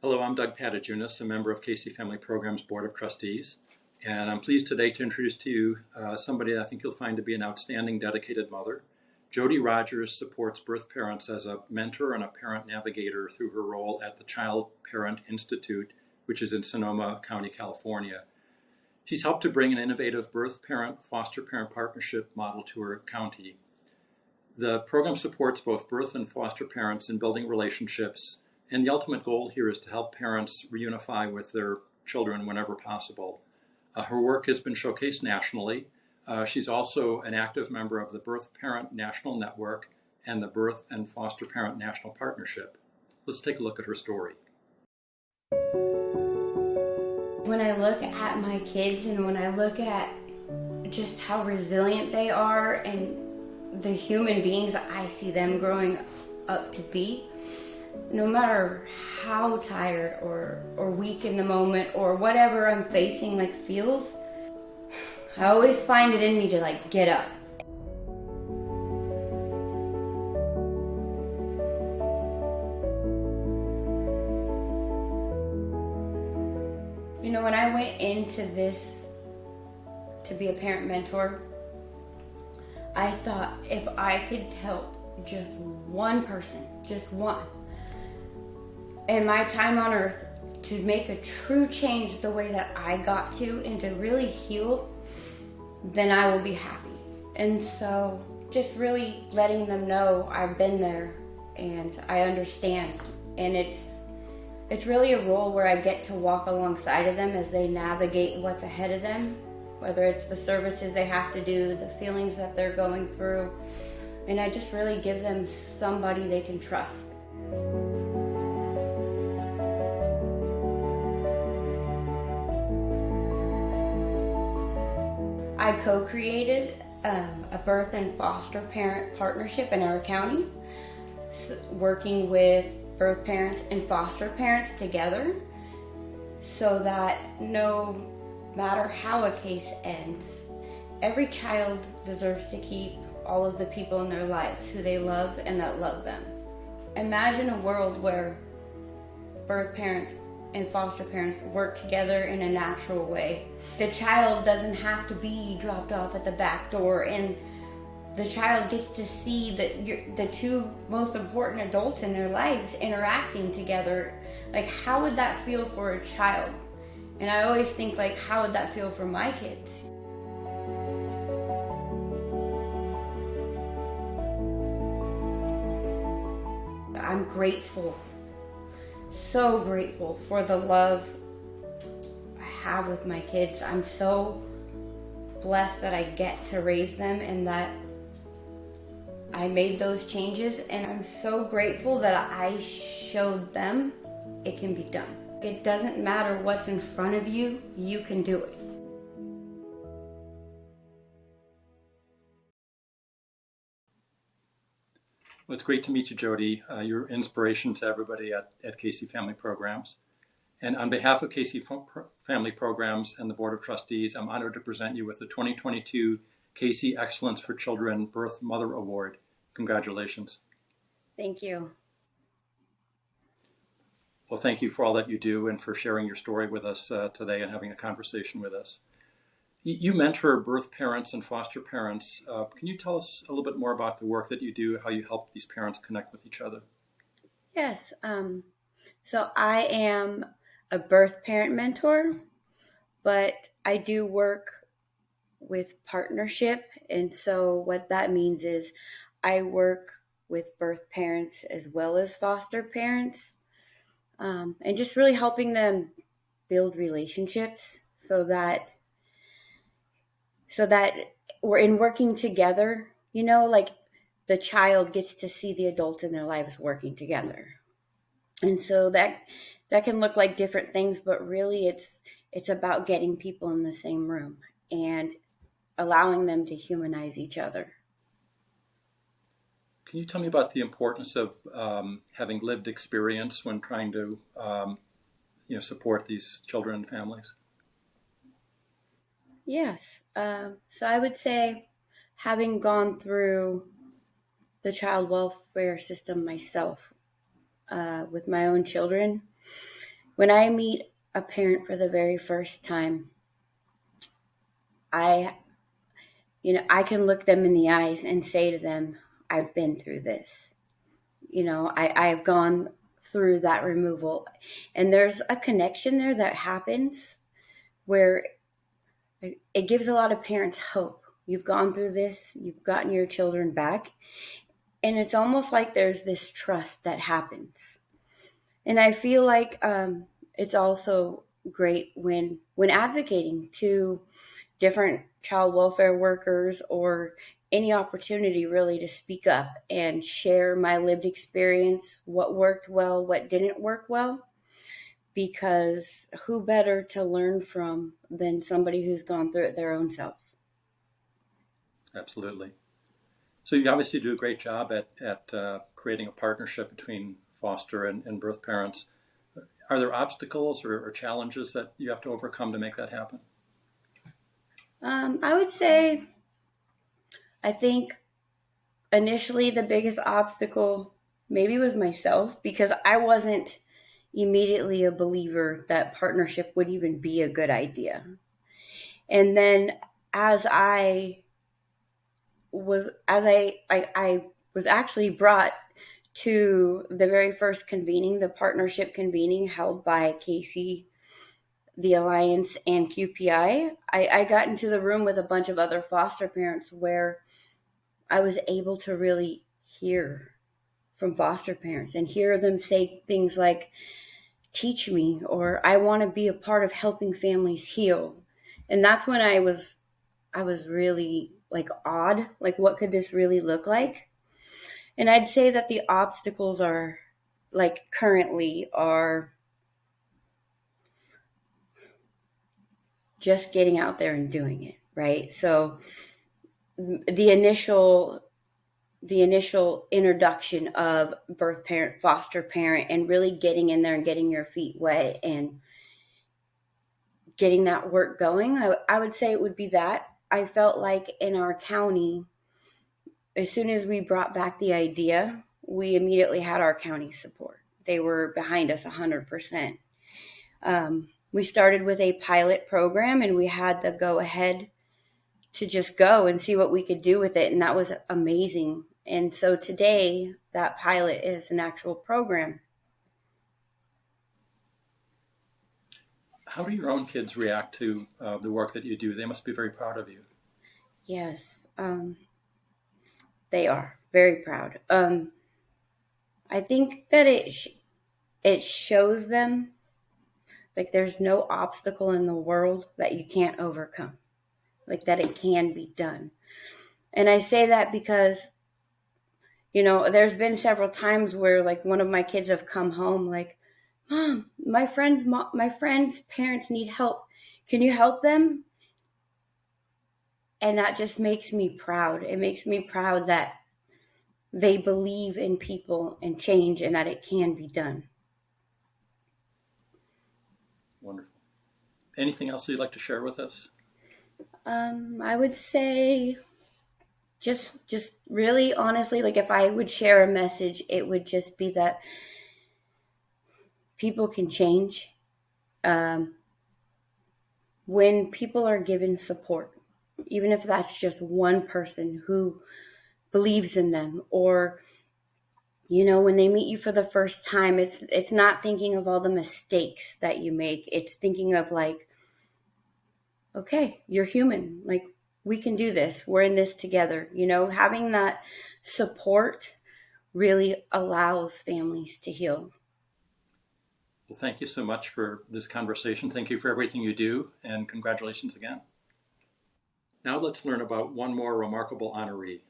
Hello, I'm Doug Patejunas, a member of Casey Family Programs Board of Trustees, and I'm pleased today to introduce to you somebody I think you'll find to be an outstanding, dedicated mother. Jody Rodgers supports birth parents as a mentor and a parent navigator through her role at the Child Parent Institute, which is in Sonoma County, California. She's helped to bring an innovative birth parent, foster parent partnership model to her county. The program supports both birth and foster parents in building relationships, and the ultimate goal here is to help parents reunify with their children whenever possible. Her work has been showcased nationally. She's also an active member of the Birth Parent National Network and the Birth and Foster Parent National Partnership. Let's take a look at her story. When I look at my kids and when I look at just how resilient they are and the human beings I see them growing up to be, no matter how tired or weak in the moment or whatever I'm facing feels, I always find it in me to get up. When I went into this to be a parent mentor, I thought if I could help just one person, just one, in my time on earth to make a true change the way that I got to and to really heal, then I will be happy. And so just really letting them know I've been there and I understand. And it's really a role where I get to walk alongside of them as they navigate what's ahead of them, whether it's the services they have to do, the feelings that they're going through. And I just really give them somebody they can trust. I co-created a birth and foster parent partnership in our county, working with birth parents and foster parents together so that no matter how a case ends, every child deserves to keep all of the people in their lives who they love and that love them. Imagine a world where birth parents and foster parents work together in a natural way. The child doesn't have to be dropped off at the back door, and the child gets to see the two most important adults in their lives interacting together. How would that feel for a child? And I always think, how would that feel for my kids? I'm grateful, so grateful for the love I have with my kids. I'm so blessed that I get to raise them and that I made those changes, and I'm so grateful that I showed them it can be done. It doesn't matter what's in front of you, you can do it. Well, it's great to meet you, Jody. You're inspiration to everybody at Casey Family Programs. And on behalf of Casey Family Programs and the Board of Trustees, I'm honored to present you with the 2022 Casey Excellence for Children Birth Mother Award. Congratulations. Thank you. Well, thank you for all that you do and for sharing your story with us today and having a conversation with us. You mentor birth parents and foster parents. Can you tell us a little bit more about the work that you do, how you help these parents connect with each other? Yes. So I am a birth parent mentor, but I do work with partnership. And so what that means is I work with birth parents as well as foster parents, and just really helping them build relationships so that we're in working together, the child gets to see the adults in their lives working together. And so that can look like different things, but really it's about getting people in the same room and allowing them to humanize each other. Can you tell me about the importance of having lived experience when trying to support these children and families? Yes. So I would say, having gone through the child welfare system myself with my own children, When I meet a parent for the very first time, I I can look them in the eyes and say to them, I've been through this. I've gone through that removal. And there's a connection there that happens where it gives a lot of parents hope. You've gone through this, you've gotten your children back. And it's almost like there's this trust that happens. And I feel like it's also great when advocating to different child welfare workers or any opportunity really to speak up and share my lived experience, what worked well, what didn't work well, because who better to learn from than somebody who's gone through it their own self. Absolutely. So you obviously do a great job at creating a partnership between foster and birth parents. Are there obstacles or challenges that you have to overcome to make that happen? I would say, I think initially the biggest obstacle maybe was myself, because I wasn't immediately a believer that partnership would even be a good idea. And then as I I was actually brought to the very first convening, the partnership convening held by Casey, the Alliance, and QPI. I got into the room with a bunch of other foster parents where I was able to really hear from foster parents and hear them say things like, teach me, or I want to be a part of helping families heal. And that's when I was really like awed, like what could this really look like? And I'd say that the obstacles are like currently are just getting out there and doing it, right? So the initial introduction of birth parent, foster parent, and really getting in there and getting your feet wet and getting that work going, I would say it would be that. I felt like in our county, as soon as we brought back the idea, we immediately had our county support. They were behind us 100%. We started with a pilot program and we had the go ahead to just go and see what we could do with it. And that was amazing. And so today, that pilot is an actual program. How do your own kids react to the work that you do? They must be very proud of you. Yes, they are very proud. I think that it shows them like there's no obstacle in the world that you can't overcome, like that it can be done. And I say that because, there's been several times where like one of my kids have come home like, Mom, my friend's parents need help. Can you help them? And that just makes me proud. It makes me proud that they believe in people and change and that it can be done. Wonderful. Anything else you'd like to share with us? I would say just really honestly, like if I would share a message, it would just be that people can change when people are given support, even if that's just one person who believes in them, or when they meet you for the first time, it's not thinking of all the mistakes that you make. It's thinking of like, okay, you're human. Like, we can do this. We're in this together. Having that support really allows families to heal. Well, thank you so much for this conversation. Thank you for everything you do, and congratulations again. Now let's learn about one more remarkable honoree.